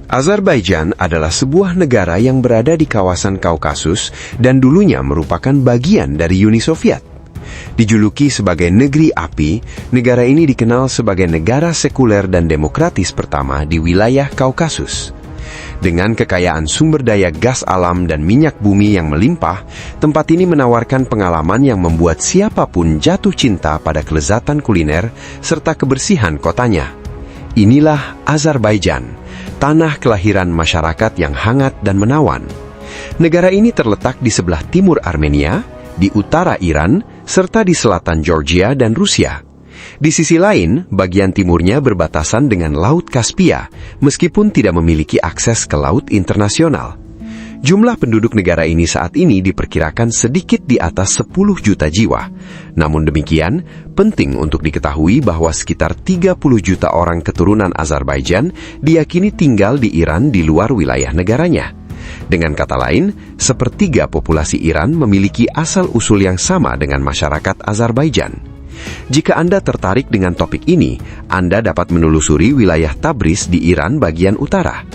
Azerbaijan adalah sebuah negara yang berada di kawasan Kaukasus dan dulunya merupakan bagian dari Uni Soviet. Dijuluki sebagai negeri api, negara ini dikenal sebagai negara sekuler dan demokratis pertama di wilayah Kaukasus. Dengan kekayaan sumber daya gas alam dan minyak bumi yang melimpah, tempat ini menawarkan pengalaman yang membuat siapapun jatuh cinta pada kelezatan kuliner serta kebersihan kotanya. Inilah Azerbaijan, tanah kelahiran masyarakat yang hangat dan menawan. Negara ini terletak di sebelah timur Armenia, di utara Iran, serta di selatan Georgia dan Rusia. Di sisi lain, bagian timurnya berbatasan dengan Laut Kaspia, meskipun tidak memiliki akses ke laut internasional. Jumlah penduduk negara ini saat ini diperkirakan sedikit di atas 10 juta jiwa. Namun demikian, penting untuk diketahui bahwa sekitar 30 juta orang keturunan Azerbaijan diyakini tinggal di Iran di luar wilayah negaranya. Dengan kata lain, sepertiga populasi Iran memiliki asal-usul yang sama dengan masyarakat Azerbaijan. Jika Anda tertarik dengan topik ini, Anda dapat menelusuri wilayah Tabriz di Iran bagian utara.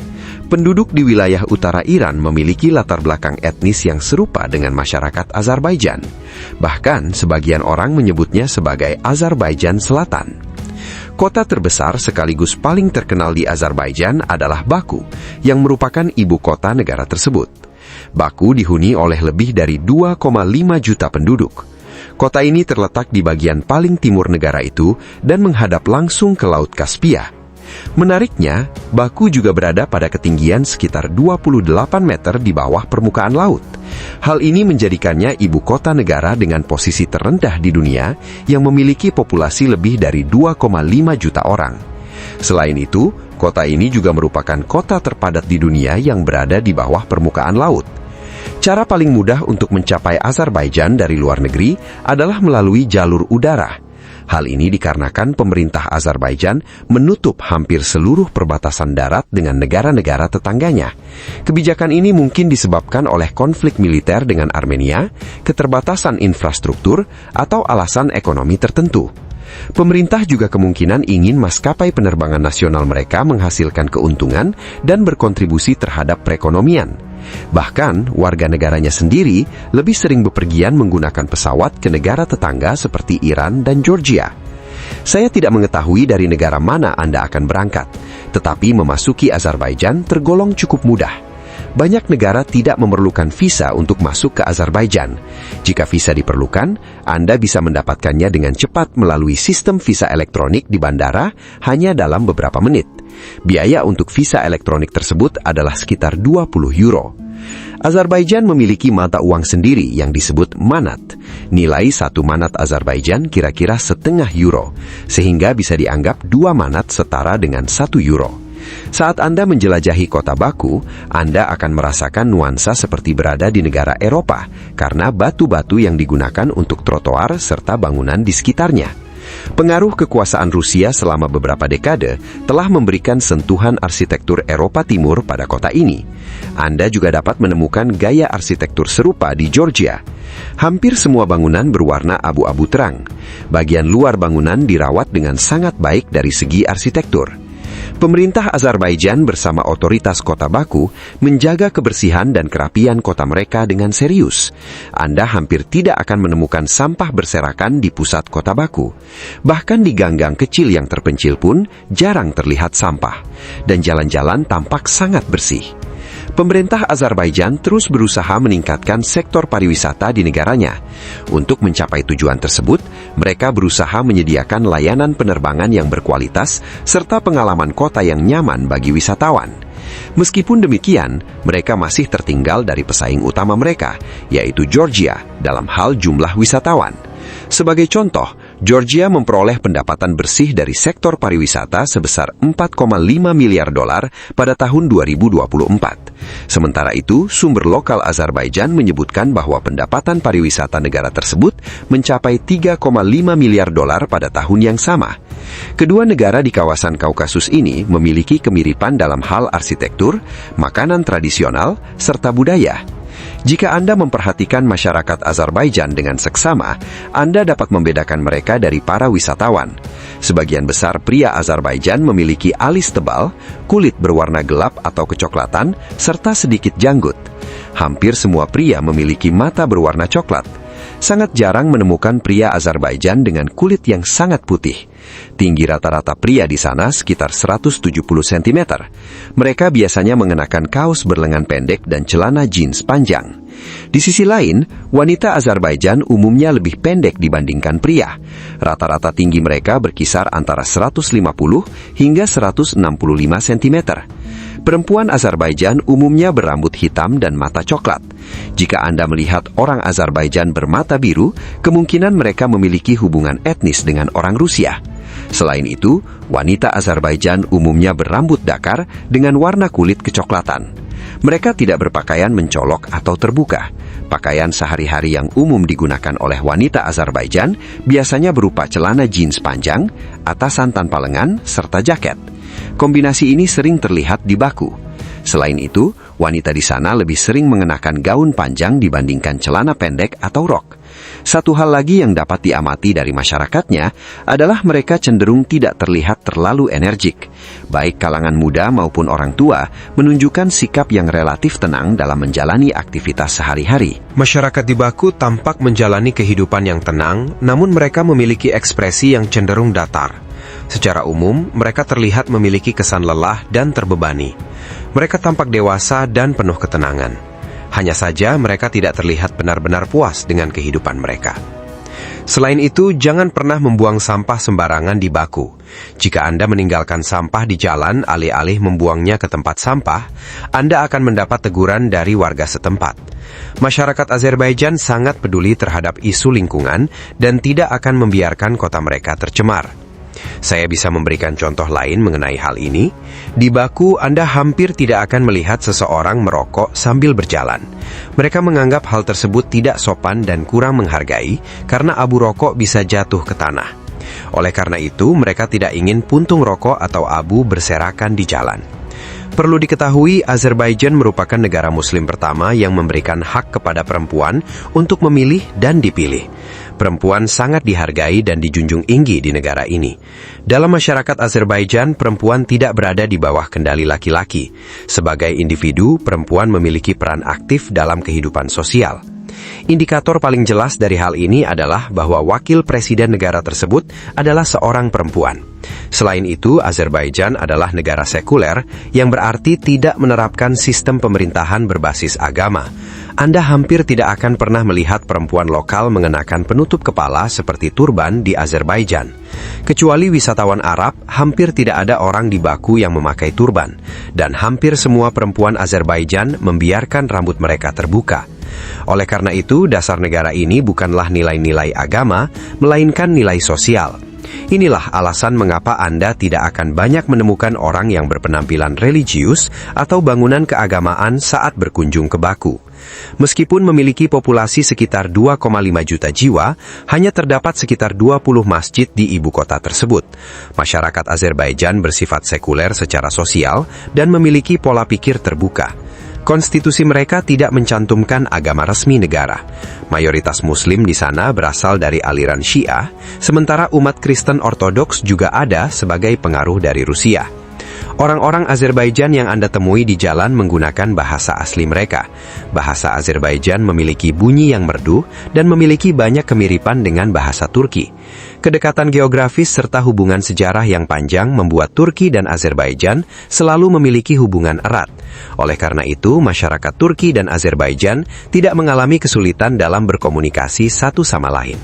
Penduduk di wilayah utara Iran memiliki latar belakang etnis yang serupa dengan masyarakat Azerbaijan. Bahkan, sebagian orang menyebutnya sebagai Azerbaijan Selatan. Kota terbesar sekaligus paling terkenal di Azerbaijan adalah Baku, yang merupakan ibu kota negara tersebut. Baku dihuni oleh lebih dari 2,5 juta penduduk. Kota ini terletak di bagian paling timur negara itu dan menghadap langsung ke Laut Kaspia. Menariknya, Baku juga berada pada ketinggian sekitar 28 meter di bawah permukaan laut. Hal ini menjadikannya ibu kota negara dengan posisi terendah di dunia yang memiliki populasi lebih dari 2,5 juta orang. Selain itu, kota ini juga merupakan kota terpadat di dunia yang berada di bawah permukaan laut. Cara paling mudah untuk mencapai Azerbaijan dari luar negeri adalah melalui jalur udara. Hal ini dikarenakan pemerintah Azerbaijan menutup hampir seluruh perbatasan darat dengan negara-negara tetangganya. Kebijakan ini mungkin disebabkan oleh konflik militer dengan Armenia, keterbatasan infrastruktur, atau alasan ekonomi tertentu. Pemerintah juga kemungkinan ingin maskapai penerbangan nasional mereka menghasilkan keuntungan dan berkontribusi terhadap perekonomian. Bahkan, warga negaranya sendiri lebih sering bepergian menggunakan pesawat ke negara tetangga seperti Iran dan Georgia. Saya tidak mengetahui dari negara mana Anda akan berangkat, tetapi memasuki Azerbaijan tergolong cukup mudah. Banyak negara tidak memerlukan visa untuk masuk ke Azerbaijan. Jika visa diperlukan, Anda bisa mendapatkannya dengan cepat melalui sistem visa elektronik di bandara hanya dalam beberapa menit. Biaya untuk visa elektronik tersebut adalah sekitar 20 euro. Azerbaijan memiliki mata uang sendiri yang disebut manat. Nilai 1 manat Azerbaijan kira-kira setengah euro, sehingga bisa dianggap 2 manat setara dengan 1 euro. Saat Anda menjelajahi kota Baku, Anda akan merasakan nuansa seperti berada di negara Eropa karena batu-batu yang digunakan untuk trotoar serta bangunan di sekitarnya. Pengaruh kekuasaan Rusia selama beberapa dekade telah memberikan sentuhan arsitektur Eropa Timur pada kota ini. Anda juga dapat menemukan gaya arsitektur serupa di Georgia. Hampir semua bangunan berwarna abu-abu terang. Bagian luar bangunan dirawat dengan sangat baik dari segi arsitektur. Pemerintah Azerbaijan bersama otoritas kota Baku menjaga kebersihan dan kerapian kota mereka dengan serius. Anda hampir tidak akan menemukan sampah berserakan di pusat kota Baku. Bahkan di gang-gang kecil yang terpencil pun jarang terlihat sampah, dan jalan-jalan tampak sangat bersih. Pemerintah Azerbaijan terus berusaha meningkatkan sektor pariwisata di negaranya. Untuk mencapai tujuan tersebut, mereka berusaha menyediakan layanan penerbangan yang berkualitas serta pengalaman kota yang nyaman bagi wisatawan. Meskipun demikian, mereka masih tertinggal dari pesaing utama mereka, yaitu Georgia, dalam hal jumlah wisatawan. Sebagai contoh, Georgia memperoleh pendapatan bersih dari sektor pariwisata sebesar 4,5 miliar dolar pada tahun 2024. Sementara itu, sumber lokal Azerbaijan menyebutkan bahwa pendapatan pariwisata negara tersebut mencapai 3,5 miliar dolar pada tahun yang sama. Kedua negara di kawasan Kaukasus ini memiliki kemiripan dalam hal arsitektur, makanan tradisional, serta budaya. Jika Anda memperhatikan masyarakat Azerbaijan dengan seksama, Anda dapat membedakan mereka dari para wisatawan. Sebagian besar pria Azerbaijan memiliki alis tebal, kulit berwarna gelap atau kecoklatan, serta sedikit janggut. Hampir semua pria memiliki mata berwarna coklat. Sangat jarang menemukan pria Azerbaijan dengan kulit yang sangat putih. Tinggi rata-rata pria di sana sekitar 170 cm. Mereka biasanya mengenakan kaos berlengan pendek dan celana jeans panjang. Di sisi lain, wanita Azerbaijan umumnya lebih pendek dibandingkan pria. Rata-rata tinggi mereka berkisar antara 150 hingga 165 cm. Perempuan Azerbaijan umumnya berambut hitam dan mata coklat. Jika Anda melihat orang Azerbaijan bermata biru, kemungkinan mereka memiliki hubungan etnis dengan orang Rusia. Selain itu, wanita Azerbaijan umumnya berambut dakar dengan warna kulit kecoklatan. Mereka tidak berpakaian mencolok atau terbuka. Pakaian sehari-hari yang umum digunakan oleh wanita Azerbaijan biasanya berupa celana jeans panjang, atasan tanpa lengan, serta jaket. Kombinasi ini sering terlihat di Baku. Selain itu, wanita di sana lebih sering mengenakan gaun panjang dibandingkan celana pendek atau rok. Satu hal lagi yang dapat diamati dari masyarakatnya adalah mereka cenderung tidak terlihat terlalu energik. Baik kalangan muda maupun orang tua menunjukkan sikap yang relatif tenang dalam menjalani aktivitas sehari-hari. Masyarakat di Baku tampak menjalani kehidupan yang tenang, namun mereka memiliki ekspresi yang cenderung datar. Secara umum, mereka terlihat memiliki kesan lelah dan terbebani. Mereka tampak dewasa dan penuh ketenangan. Hanya saja mereka tidak terlihat benar-benar puas dengan kehidupan mereka. Selain itu, jangan pernah membuang sampah sembarangan di Baku. Jika Anda meninggalkan sampah di jalan alih-alih membuangnya ke tempat sampah, Anda akan mendapat teguran dari warga setempat. Masyarakat Azerbaijan sangat peduli terhadap isu lingkungan dan tidak akan membiarkan kota mereka tercemar. Saya bisa memberikan contoh lain mengenai hal ini. Di Baku, Anda hampir tidak akan melihat seseorang merokok sambil berjalan. Mereka menganggap hal tersebut tidak sopan dan kurang menghargai karena abu rokok bisa jatuh ke tanah. Oleh karena itu, mereka tidak ingin puntung rokok atau abu berserakan di jalan. Perlu diketahui, Azerbaijan merupakan negara Muslim pertama yang memberikan hak kepada perempuan untuk memilih dan dipilih. Perempuan sangat dihargai dan dijunjung tinggi di negara ini. Dalam masyarakat Azerbaijan, perempuan tidak berada di bawah kendali laki-laki. Sebagai individu, perempuan memiliki peran aktif dalam kehidupan sosial. Indikator paling jelas dari hal ini adalah bahwa wakil presiden negara tersebut adalah seorang perempuan. Selain itu, Azerbaijan adalah negara sekuler yang berarti tidak menerapkan sistem pemerintahan berbasis agama. Anda hampir tidak akan pernah melihat perempuan lokal mengenakan penutup kepala seperti turban di Azerbaijan. Kecuali wisatawan Arab, hampir tidak ada orang di Baku yang memakai turban, dan hampir semua perempuan Azerbaijan membiarkan rambut mereka terbuka. Oleh karena itu, dasar negara ini bukanlah nilai-nilai agama, melainkan nilai sosial. Inilah alasan mengapa Anda tidak akan banyak menemukan orang yang berpenampilan religius atau bangunan keagamaan saat berkunjung ke Baku. Meskipun memiliki populasi sekitar 2,5 juta jiwa, hanya terdapat sekitar 20 masjid di ibu kota tersebut. Masyarakat Azerbaijan bersifat sekuler secara sosial dan memiliki pola pikir terbuka. Konstitusi mereka tidak mencantumkan agama resmi negara. Mayoritas Muslim di sana berasal dari aliran Syiah, sementara umat Kristen Ortodoks juga ada sebagai pengaruh dari Rusia. Orang-orang Azerbaijan yang Anda temui di jalan menggunakan bahasa asli mereka. Bahasa Azerbaijan memiliki bunyi yang merdu dan memiliki banyak kemiripan dengan bahasa Turki. Kedekatan geografis serta hubungan sejarah yang panjang membuat Turki dan Azerbaijan selalu memiliki hubungan erat. Oleh karena itu, masyarakat Turki dan Azerbaijan tidak mengalami kesulitan dalam berkomunikasi satu sama lain.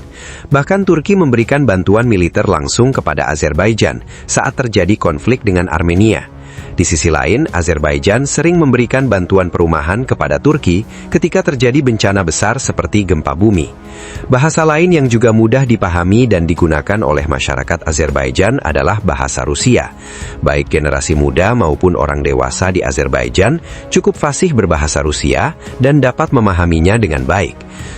Bahkan Turki memberikan bantuan militer langsung kepada Azerbaijan saat terjadi konflik dengan Armenia. Di sisi lain, Azerbaijan sering memberikan bantuan perumahan kepada Turki ketika terjadi bencana besar seperti gempa bumi. Bahasa lain yang juga mudah dipahami dan digunakan oleh masyarakat Azerbaijan adalah bahasa Rusia. Baik generasi muda maupun orang dewasa di Azerbaijan cukup fasih berbahasa Rusia dan dapat memahaminya dengan baik.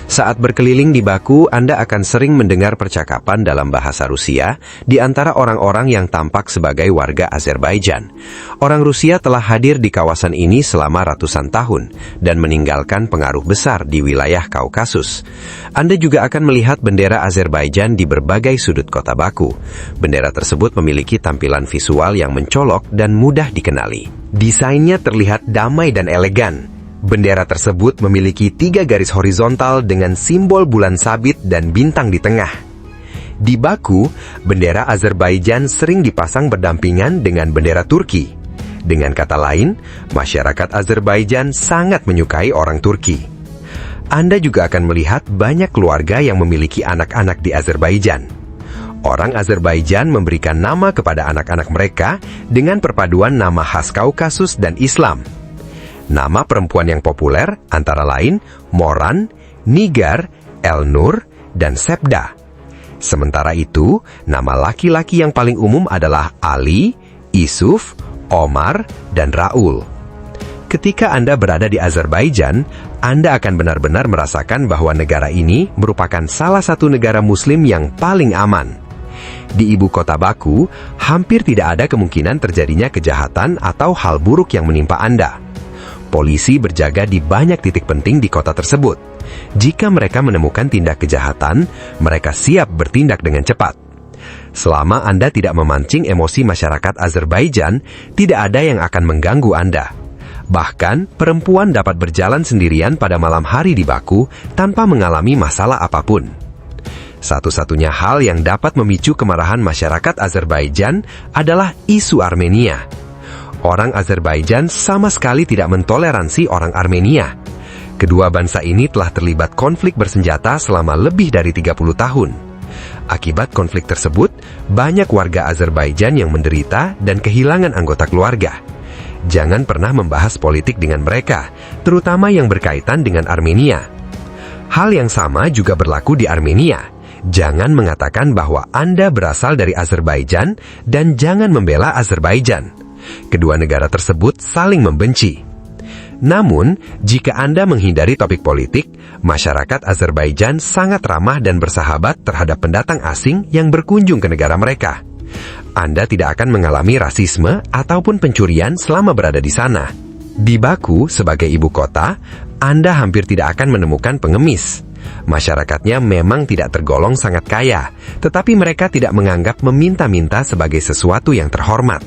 Saat berkeliling di Baku, Anda akan sering mendengar percakapan dalam bahasa Rusia di antara orang-orang yang tampak sebagai warga Azerbaijan. Orang Rusia telah hadir di kawasan ini selama ratusan tahun dan meninggalkan pengaruh besar di wilayah Kaukasus. Anda juga akan melihat bendera Azerbaijan di berbagai sudut kota Baku. Bendera tersebut memiliki tampilan visual yang mencolok dan mudah dikenali. Desainnya terlihat damai dan elegan. Bendera tersebut memiliki 3 garis horizontal dengan simbol bulan sabit dan bintang di tengah. Di Baku, bendera Azerbaijan sering dipasang berdampingan dengan bendera Turki. Dengan kata lain, masyarakat Azerbaijan sangat menyukai orang Turki. Anda juga akan melihat banyak keluarga yang memiliki anak-anak di Azerbaijan. Orang Azerbaijan memberikan nama kepada anak-anak mereka dengan perpaduan nama khas Kaukasus dan Islam. Nama perempuan yang populer antara lain Moran, Nigar, Elnur, dan Sebda. Sementara itu, nama laki-laki yang paling umum adalah Ali, Isuf, Omar, dan Raul. Ketika Anda berada di Azerbaijan, Anda akan benar-benar merasakan bahwa negara ini merupakan salah satu negara Muslim yang paling aman. Di ibu kota Baku, hampir tidak ada kemungkinan terjadinya kejahatan atau hal buruk yang menimpa Anda. Polisi berjaga di banyak titik penting di kota tersebut. Jika mereka menemukan tindak kejahatan, mereka siap bertindak dengan cepat. Selama Anda tidak memancing emosi masyarakat Azerbaijan, tidak ada yang akan mengganggu Anda. Bahkan, perempuan dapat berjalan sendirian pada malam hari di Baku tanpa mengalami masalah apapun. Satu-satunya hal yang dapat memicu kemarahan masyarakat Azerbaijan adalah isu Armenia. Orang Azerbaijan sama sekali tidak mentoleransi orang Armenia. Kedua bangsa ini telah terlibat konflik bersenjata selama lebih dari 30 tahun. Akibat konflik tersebut, banyak warga Azerbaijan yang menderita dan kehilangan anggota keluarga. Jangan pernah membahas politik dengan mereka, terutama yang berkaitan dengan Armenia. Hal yang sama juga berlaku di Armenia. Jangan mengatakan bahwa Anda berasal dari Azerbaijan dan jangan membela Azerbaijan. Kedua negara tersebut saling membenci. Namun, jika Anda menghindari topik politik, masyarakat Azerbaijan sangat ramah dan bersahabat terhadap pendatang asing yang berkunjung ke negara mereka. Anda tidak akan mengalami rasisme ataupun pencurian selama berada di sana. Di Baku, sebagai ibu kota, Anda hampir tidak akan menemukan pengemis. Masyarakatnya memang tidak tergolong sangat kaya, tetapi mereka tidak menganggap meminta-minta sebagai sesuatu yang terhormat.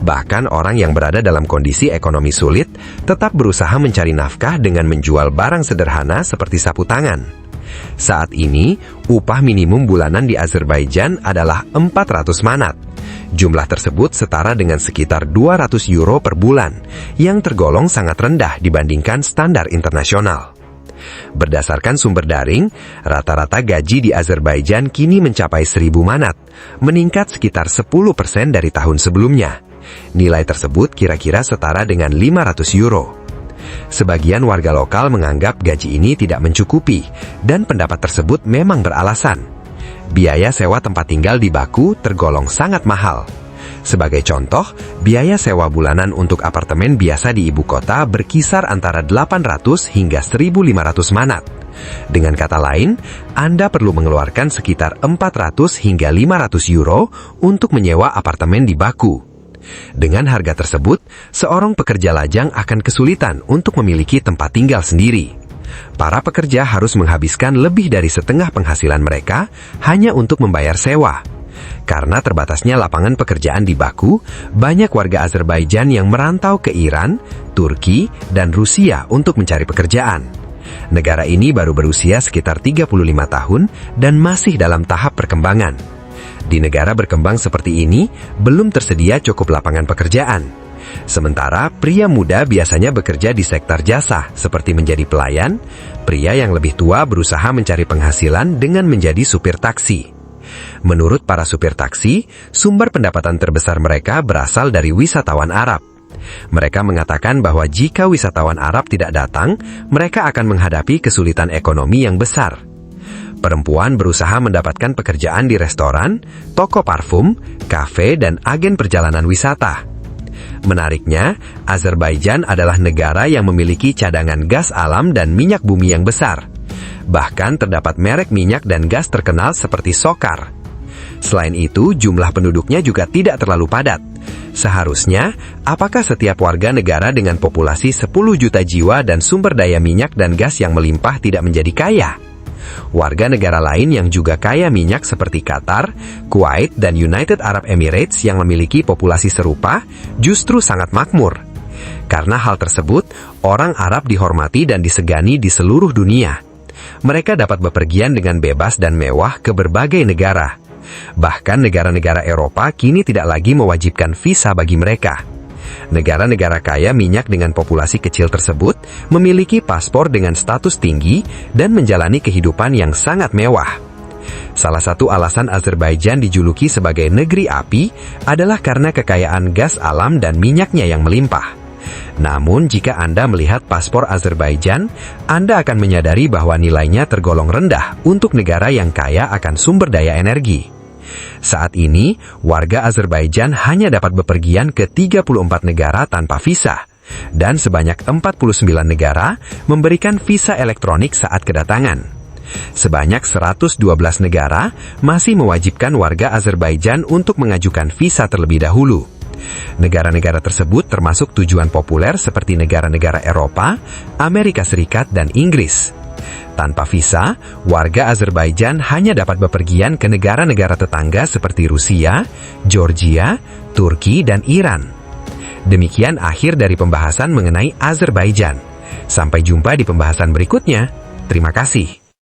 Bahkan orang yang berada dalam kondisi ekonomi sulit tetap berusaha mencari nafkah dengan menjual barang sederhana seperti sapu tangan. Saat ini, upah minimum bulanan di Azerbaijan adalah 400 manat. Jumlah tersebut setara dengan sekitar 200 euro per bulan, yang tergolong sangat rendah dibandingkan standar internasional. Berdasarkan sumber daring, rata-rata gaji di Azerbaijan kini mencapai 1.000 manat, meningkat sekitar 10% dari tahun sebelumnya. Nilai tersebut kira-kira setara dengan 500 euro. Sebagian warga lokal menganggap gaji ini tidak mencukupi, dan pendapat tersebut memang beralasan. Biaya sewa tempat tinggal di Baku tergolong sangat mahal. Sebagai contoh, biaya sewa bulanan untuk apartemen biasa di ibu kota berkisar antara 800 hingga 1.500 manat. Dengan kata lain, Anda perlu mengeluarkan sekitar 400 hingga 500 euro untuk menyewa apartemen di Baku. Dengan harga tersebut, seorang pekerja lajang akan kesulitan untuk memiliki tempat tinggal sendiri. Para pekerja harus menghabiskan lebih dari setengah penghasilan mereka hanya untuk membayar sewa. Karena terbatasnya lapangan pekerjaan di Baku, banyak warga Azerbaijan yang merantau ke Iran, Turki, dan Rusia untuk mencari pekerjaan. Negara ini baru berusia sekitar 35 tahun dan masih dalam tahap perkembangan. Di negara berkembang seperti ini, belum tersedia cukup lapangan pekerjaan. Sementara pria muda biasanya bekerja di sektor jasa, seperti menjadi pelayan. Pria yang lebih tua berusaha mencari penghasilan dengan menjadi supir taksi. Menurut para supir taksi, sumber pendapatan terbesar mereka berasal dari wisatawan Arab. Mereka mengatakan bahwa jika wisatawan Arab tidak datang, mereka akan menghadapi kesulitan ekonomi yang besar. Perempuan berusaha mendapatkan pekerjaan di restoran, toko parfum, kafe, dan agen perjalanan wisata. Menariknya, Azerbaijan adalah negara yang memiliki cadangan gas alam dan minyak bumi yang besar. Bahkan terdapat merek minyak dan gas terkenal seperti SOCAR. Selain itu, jumlah penduduknya juga tidak terlalu padat. Seharusnya, apakah setiap warga negara dengan populasi 10 juta jiwa dan sumber daya minyak dan gas yang melimpah tidak menjadi kaya? Warga negara lain yang juga kaya minyak seperti Qatar, Kuwait, dan United Arab Emirates yang memiliki populasi serupa justru sangat makmur. Karena hal tersebut, orang Arab dihormati dan disegani di seluruh dunia. Mereka dapat bepergian dengan bebas dan mewah ke berbagai negara. Bahkan negara-negara Eropa kini tidak lagi mewajibkan visa bagi mereka. Negara-negara kaya minyak dengan populasi kecil tersebut memiliki paspor dengan status tinggi dan menjalani kehidupan yang sangat mewah. Salah satu alasan Azerbaijan dijuluki sebagai negeri api adalah karena kekayaan gas alam dan minyaknya yang melimpah. Namun, jika Anda melihat paspor Azerbaijan, Anda akan menyadari bahwa nilainya tergolong rendah untuk negara yang kaya akan sumber daya energi. Saat ini, warga Azerbaijan hanya dapat bepergian ke 34 negara tanpa visa, dan sebanyak 49 negara memberikan visa elektronik saat kedatangan. Sebanyak 112 negara masih mewajibkan warga Azerbaijan untuk mengajukan visa terlebih dahulu. Negara-negara tersebut termasuk tujuan populer seperti negara-negara Eropa, Amerika Serikat, dan Inggris. Tanpa visa, warga Azerbaijan hanya dapat bepergian ke negara-negara tetangga seperti Rusia, Georgia, Turki, dan Iran. Demikian akhir dari pembahasan mengenai Azerbaijan. Sampai jumpa di pembahasan berikutnya. Terima kasih.